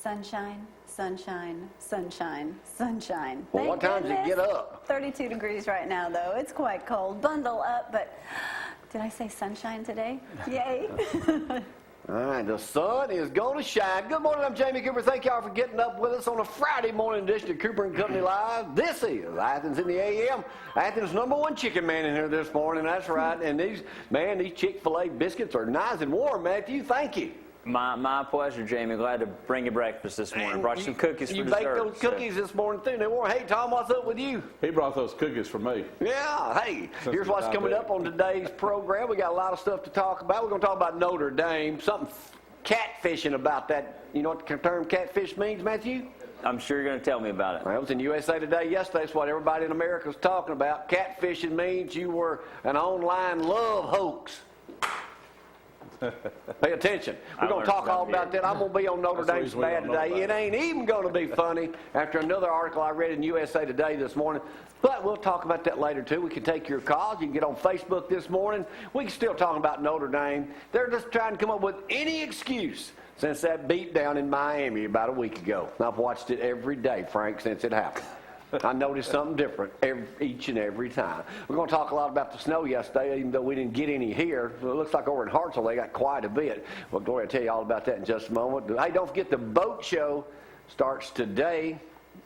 Sunshine, sunshine, sunshine, sunshine. Well, what time did you get up? 32 degrees right now, though. It's quite cold. Bundle up, but did I say sunshine today? Yay. All right, the sun is going to shine. Good morning, I'm Jamie Cooper. Thank y'all for getting up with us on a Friday morning edition of Cooper & Company Live. This is Athens in the AM. Athens' #1 chicken man in here this morning, that's right. And these Chick-fil-A biscuits are nice and warm, Matthew. Thank you. My pleasure, Jamie. Glad to bring you breakfast this morning. Brought you some cookies for dessert. You baked those cookies this morning, too. They were, hey, Tom, what's up with you? He brought those cookies for me. Yeah, hey, here's what's coming up on today's program. We got a lot of stuff to talk about. We're going to talk about Notre Dame, something catfishing about that. You know what the term catfish means, Matthew? I'm sure you're going to tell me about it. Well, it was in USA Today yesterday. It's what everybody in America was talking about. Catfishing means you were an online love hoax. Pay attention. We're going to talk all about that. I'm going to be on Notre Dame's bad today. It ain't even going to be funny after another article I read in USA Today this morning. But we'll talk about that later, too. We can take your calls. You can get on Facebook this morning. We can still talk about Notre Dame. They're just trying to come up with any excuse since that beat down in Miami about a week ago. I've watched it every day, Frank, since it happened. I noticed something different each and every time. We're going to talk a lot about the snow yesterday, even though we didn't get any here. It looks like over in Hartselle they got quite a bit. Well, Gloria will tell you all about that in just a moment. Hey, don't forget the boat show starts today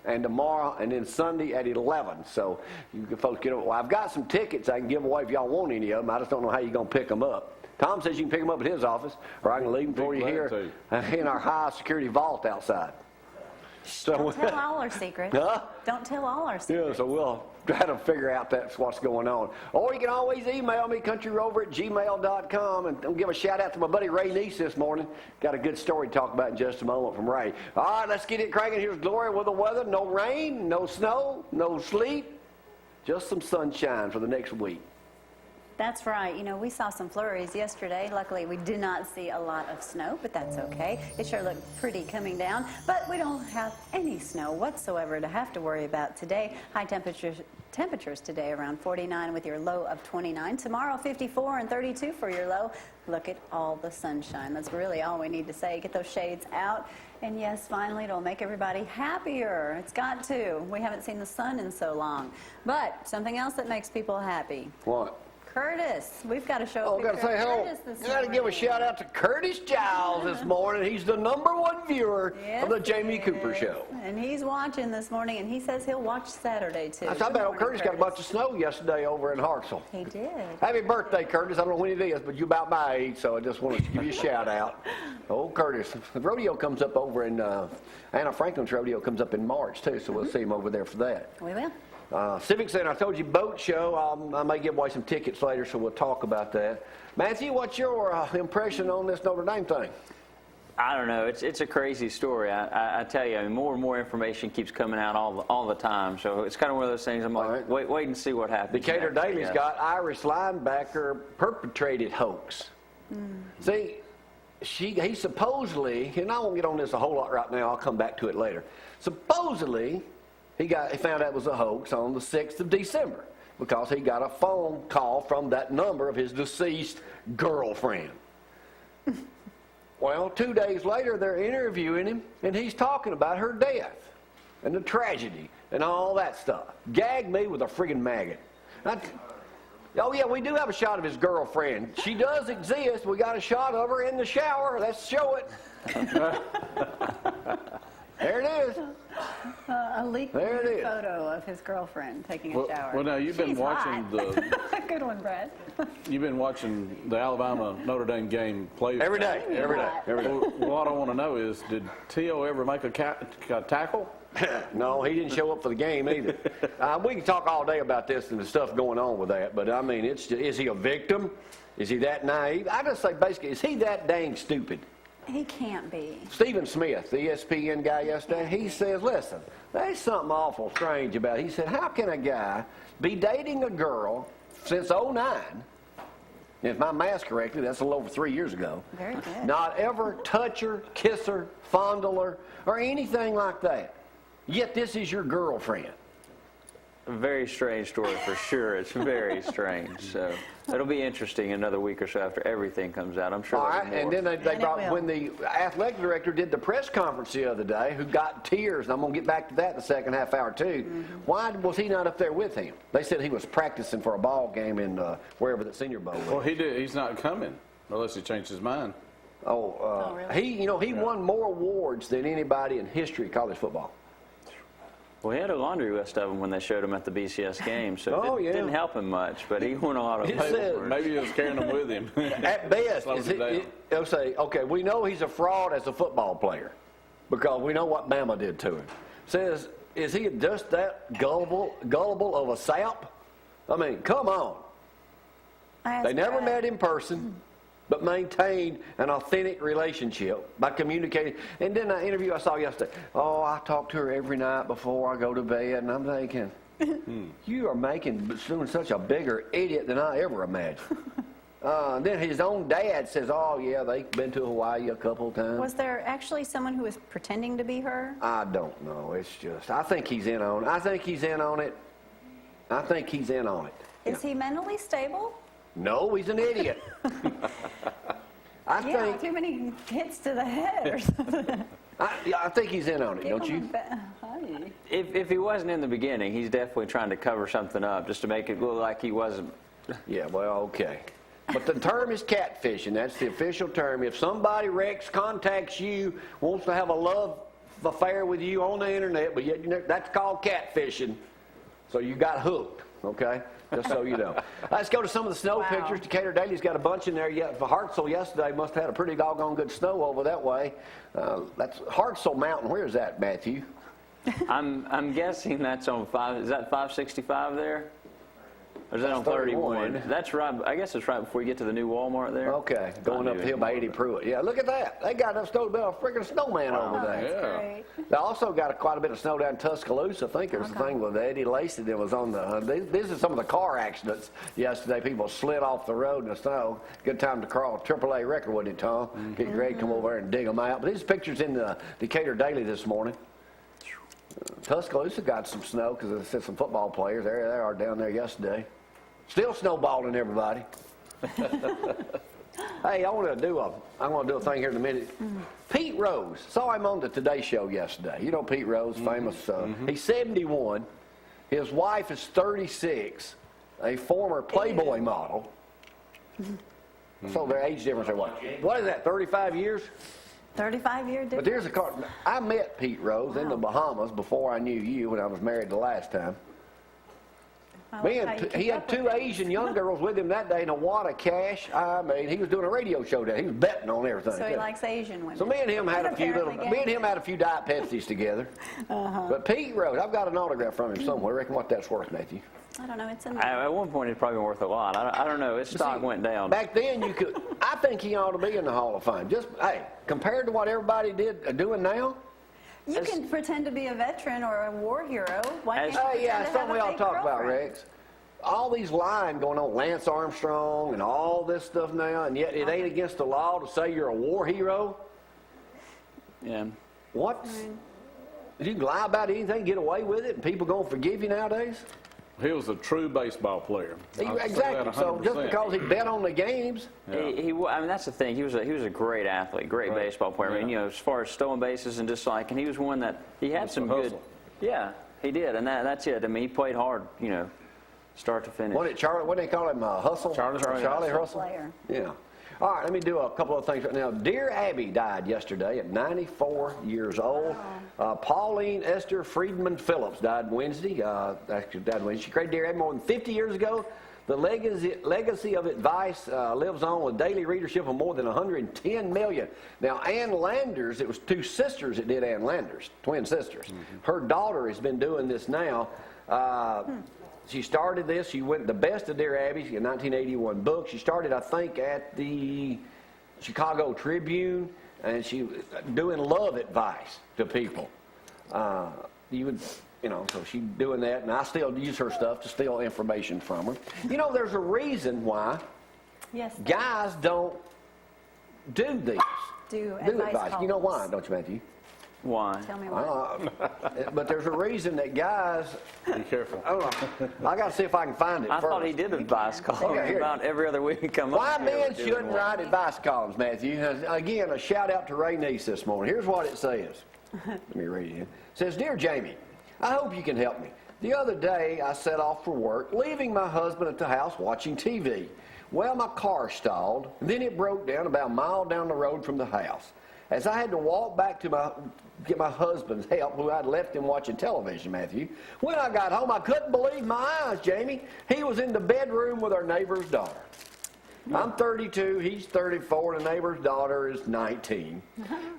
and tomorrow and then Sunday at 11. So you can folks get over. Well, I've got some tickets I can give away if y'all want any of them. I just don't know how you're going to pick them up. Tom says you can pick them up at his office, or I can leave them for you here in our high security vault outside. So, don't tell all our secrets. Huh? Don't tell all our secrets. Yeah, so we'll try to figure out that's what's going on. Or you can always email me, countryrover@gmail.com, and I'll give a shout out to my buddy Ray Neese this morning. Got a good story to talk about in just a moment from Ray. All right, let's get it cranking. Here's Gloria with the weather. No rain, no snow, no sleet, just some sunshine for the next week. That's right. You know, we saw some flurries yesterday. Luckily, we did not see a lot of snow, but that's okay. It sure looked pretty coming down, but we don't have any snow whatsoever to have to worry about today. High temperatures today around 49 with your low of 29. Tomorrow, 54 and 32 for your low. Look at all the sunshine. That's really all we need to say. Get those shades out. And yes, finally, it'll make everybody happier. It's got to. We haven't seen the sun in so long. But something else that makes people happy. What? Curtis, we've got to show Oh, got to say hello. Got to give a shout out to Curtis Giles this morning. He's the #1 viewer of the Jamie Cooper Show. And he's watching this morning, and he says he'll watch Saturday, too. I bet old Curtis got a bunch of snow yesterday over in Hartselle. He did. Happy birthday, Curtis. I don't know when it is, but you're about my age, so I just wanted to give you a shout out. Old Curtis. The rodeo comes up over in, Anna Franklin's rodeo comes up in March, too, so we'll see him over there for that. We will. Civic Center, I told you, boat show. I may give away some tickets later, so we'll talk about that. Matthew, what's your impression on this Notre Dame thing? I don't know. It's a crazy story. I tell you, I mean, more and more information keeps coming out all the time. So it's kind of one of those things. I'm like, wait and see what happens. Decatur Daily's got Irish linebacker perpetrated hoax. See, he supposedly, and I won't get on this a whole lot right now. I'll come back to it later. Supposedly, he found out it was a hoax on the 6th of December because he got a phone call from that number of his deceased girlfriend. Well, 2 days later, they're interviewing him, and he's talking about her death and the tragedy and all that stuff. Gag me with a friggin' maggot. Oh, yeah, we do have a shot of his girlfriend. She does exist. We got a shot of her in the shower. Let's show it. There it is. A leaked photo of his girlfriend taking a shower. Well, now you've been watching Good one, Brad. You've been watching the Alabama Notre Dame game play every day. Well, what I want to know is, did T.O. ever make a tackle? No, he didn't show up for the game either. We can talk all day about this and the stuff going on with that, but I mean, is he a victim? Is he that naive? I just say basically, is he that dang stupid? He can't be. Stephen Smith, the ESPN guy yesterday, he says, listen, there's something awful strange about it. He said, how can a guy be dating a girl since 2009, if my math's correctly, that's a little over 3 years ago, very good, not ever touch her, kiss her, fondle her, or anything like that, yet this is your girlfriend? A very strange story for sure. It's very strange. So it'll be interesting another week or so after everything comes out. I'm sure. All right, and then they brought, when the athletic director did the press conference the other day, who got tears, and I'm going to get back to that in the second half hour too. Why was he not up there with him? They said he was practicing for a ball game in wherever the Senior Bowl was. Well, he's not coming unless he changed his mind. Really? He won more awards than anybody in history of college football. Well, he had a laundry list of them when they showed him at the BCS game, so it didn't help him much, but he won a lot of awards. Maybe he was carrying them with him. At best, they'll say, okay, we know he's a fraud as a football player because we know what Bama did to him. Says, is he just that gullible of a sap? I mean, come on. They never met in person, but maintained an authentic relationship by communicating. And then that interview I saw yesterday, I talk to her every night before I go to bed, and I'm thinking, you are doing such a bigger idiot than I ever imagined. Then his own dad says, they've been to Hawaii a couple of times. Was there actually someone who was pretending to be her? I don't know. It's just, I think he's in on it. Is he mentally stable? No, he's an idiot. I think too many hits to the head or something. I think he's in on it, don't you? If he wasn't in the beginning, he's definitely trying to cover something up just to make it look like he wasn't. Yeah, well, okay. But the term is catfishing. That's the official term. If somebody, Rex, contacts you, wants to have a love affair with you on the internet, but yet that's called catfishing. So you got hooked, okay? Just so you know. Let's go to some of the snow pictures. Decatur Daily's got a bunch in there. For Hartselle yesterday must have had a pretty doggone good snow over that way. That's Hartselle Mountain. Where is that, Matthew? I'm guessing that's on 5. Is that 565 there? Or is that on 31? That's right. I guess it's right before you get to the new Walmart there. Okay, going up the hill by 80 Pruitt. Yeah, look at that. They got enough snow to build a freaking snowman over there. Great. They also got quite a bit of snow down in Tuscaloosa. I think there's a thing with Eddie Lacey that was on the. This is some of the car accidents yesterday. People slid off the road in the snow. Good time to crawl a AAA record, wasn't it, Tom? Get Greg to come over there and dig them out. But these pictures in the Decatur Daily this morning. Tuscaloosa got some snow because they said some football players. There they are down there yesterday. Still snowballing everybody. Hey, I want to do a thing here in a minute. Pete Rose, saw him on the Today Show yesterday. You know Pete Rose, famous. He's 71. His wife is 36, a former Playboy model. So their age difference are what is that, 35 years? 35-year difference. But there's a car. I met Pete Rose in the Bahamas before I knew you when I was married the last time. He had 2 Asian young girls with him that day and a wad of cash. I mean, he was doing a radio show there. He was betting on everything. So he likes Asian women. So me and him had a few Diet Pepsis together. But Pete Rose, I've got an autograph from him somewhere. I reckon what that's worth, Matthew. I don't know. It's in there. At one point, it's probably worth a lot. I don't know. His stock went down. Back then, you could. I think he ought to be in the Hall of Fame. Just compared to what everybody doing now. You can pretend to be a veteran or a war hero. Why can't you pretend to something we have ought a to talk fake about, girlfriend? Rex. All these lying going on, Lance Armstrong and all this stuff now, and yet it ain't against the law to say you're a war hero. Yeah. What? You can lie about anything, get away with it, and people gonna forgive you nowadays? He was a true baseball player. Exactly. So just because he bet on the games, I mean, that's the thing. He was a great athlete, great baseball player. I mean, as far as stolen bases and just and he was one that he had some good. Yeah, he did, and that's it. I mean, he played hard, start to finish. What did they call him? Hustle? Charlie Hustle? Player. Yeah. All right, let me do a couple of things right now. Dear Abby died yesterday at 94 years old. Pauline Esther Friedman Phillips died Wednesday. She created Dear Abby more than 50 years ago. The legacy of advice lives on with daily readership of more than 110 million. Now, Ann Landers, it was 2 sisters that did Ann Landers, twin sisters. Her daughter has been doing this now. She started this. She went the best of Dear Abby, a 1981 book. She started, I think, at the Chicago Tribune, and she was doing love advice to people. So she's doing that, and I still use her stuff to steal information from her. There's a reason why guys don't do these. Do advice. You know why, don't you, Matthew? Why? Tell me why. But there's a reason that guys. Be careful. I got to see if I can find it I first. thought he did advice columns Okay, about every other week. Why men shouldn't write advice columns, Matthew. Again, a shout out to Ray Neese this morning. Here's what it says. Let me read it. It says, "Dear Jamie, I hope you can help me. The other day I set off for work, leaving my husband at the house watching TV. Well, my car stalled, and then it broke down about a mile down the road from the house. As I had to walk back to get my husband's help, who I'd left him watching television, Matthew. When I got home, I couldn't believe my eyes, Jamie. He was in the bedroom with our neighbor's daughter. I'm 32, he's 34, and the neighbor's daughter is 19.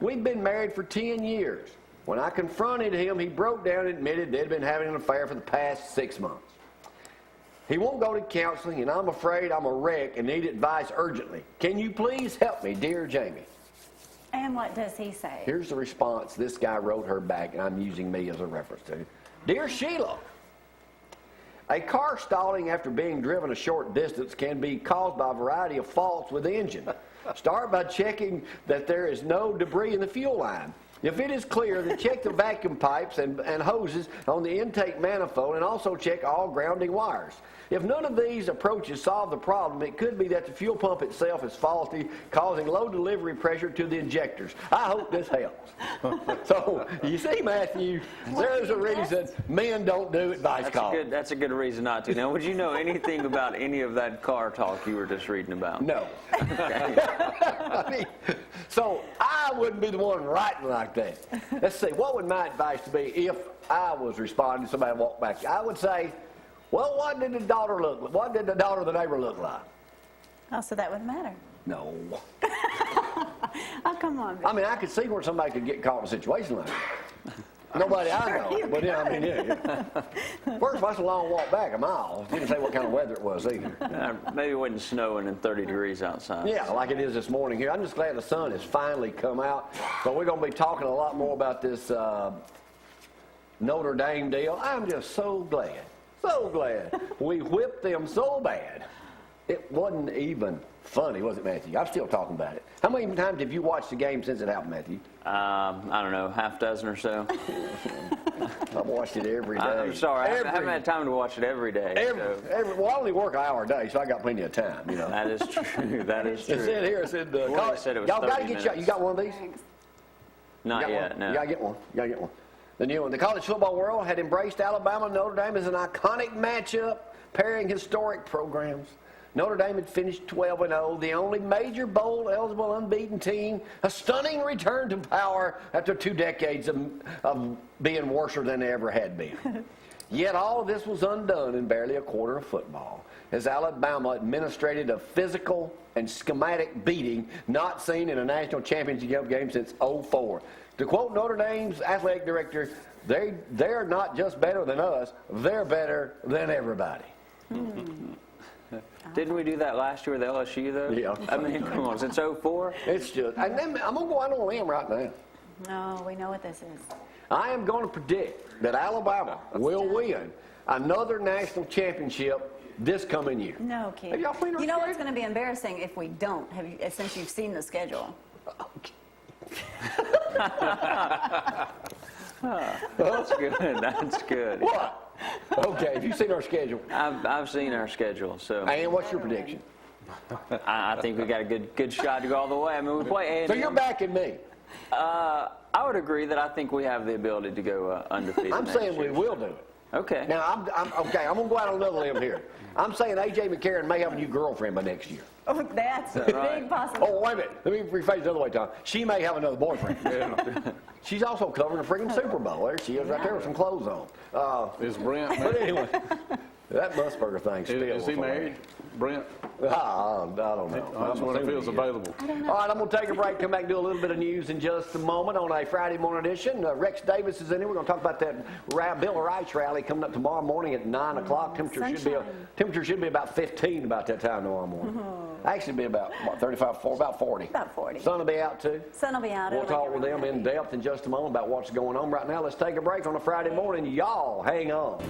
We'd been married for 10 years. When I confronted him, he broke down and admitted they'd been having an affair for the past 6 months. He won't go to counseling, and I'm afraid I'm a wreck and need advice urgently. Can you please help me, dear Jamie?" And what does he say? Here's the response this guy wrote her back, and I'm using me as a reference to. "Dear Sheila, a car stalling after being driven a short distance can be caused by a variety of faults with the engine. Start by checking that there is no debris in the fuel line. If it is clear, then check the vacuum pipes and hoses on the intake manifold, and also check all grounding wires. If none of these approaches solve the problem, it could be that the fuel pump itself is faulty, causing low delivery pressure to the injectors. I hope this helps." So, you see, Matthew, there's a reason men don't do advice columns. That's a good reason not to. Now, would you know anything about any of that car talk you were just reading about? No. I mean, so I wouldn't be the one writing like that. Let's see, what would my advice be if I was responding to somebody walked back? I would say, well, what did the daughter look like? What did the daughter of the neighbor look like? Oh, so that wouldn't matter. No. Oh, come on. I mean, I could see where somebody could get caught in a situation like that. Nobody I know. But yeah, I mean, yeah. First of all, that's a long walk back, a mile. Didn't say what kind of weather it was either. Maybe it wasn't snowing and 30 degrees outside. Yeah, like it is this morning here. I'm just glad the sun has finally come out. So we're going to be talking a lot more about this Notre Dame deal. I'm just so glad we whipped them so bad. It wasn't even funny, was it, Matthew? I'm still talking about it. How many times have you watched the game since it happened, Matthew? I don't know, half dozen or so. I've watched it every day. I'm sorry, I haven't had time to watch it every day. Well, I only work an hour a day, so I got plenty of time, you know. That is true. That is true. It said here, it said, Gloria said it was y'all got to 30 get minutes. you got one of these? Not yet, no. You got to get one. You got to get one. The new one. The college football world had embraced Alabama and Notre Dame as an iconic matchup, pairing historic programs. Notre Dame had finished 12-0, the only major bowl-eligible unbeaten team, a stunning return to power after 2 decades of being worse than they ever had been. Yet all of this was undone in barely a quarter of football, as Alabama administered a physical and schematic beating not seen in a national championship game since '04. To quote Notre Dame's athletic director, they're not just better than us, they're better than everybody. Didn't we do that last year with LSU, though? Yeah. I mean, come on, since '04? It's just, and then I'm going to go out on a limb right now. No, we know what this is. I am going to predict that Alabama will win another national championship this coming year. No, Keith. Have y'all seen our You know what's schedule? going to be embarrassing if we don't, since you've seen the schedule? That's good. That's good. What? Okay, have you seen our schedule? I've seen our schedule, so And what's your prediction? I think we got a good shot to go all the way. I mean, we play A&M. So you're backing me. I would agree that I think we have the ability to go undefeated. I'm next saying we year. will do it. Okay. Now, I'm going to go out on another limb here. I'm saying A.J. McCarron may have a new girlfriend by next year. Oh, that's a right? big possibility. Oh, wait a minute. Let me rephrase it the other way, Tom. She may have another boyfriend. She's also covering the freaking Super Bowl. There she is right there with some clothes on. Is Brent But married? anyway, that Musburger thing still. Is he married? Brent? I don't know. I just wonder if he was available. All right, I'm going to take a break, come back and do a little bit of news in just a moment on a Friday morning edition. Rex Davis is in here. We're going to talk about that Bill of Rights rally coming up tomorrow morning at 9 o'clock. Temperature should be about 15 about that time tomorrow morning. Actually, be about, what, 35, about 40. About 40. Sun will be out, too. Sun will be out. We'll talk with them in depth in just a moment about what's going on. Right now, let's take a break on a Friday morning. Y'all, hang on.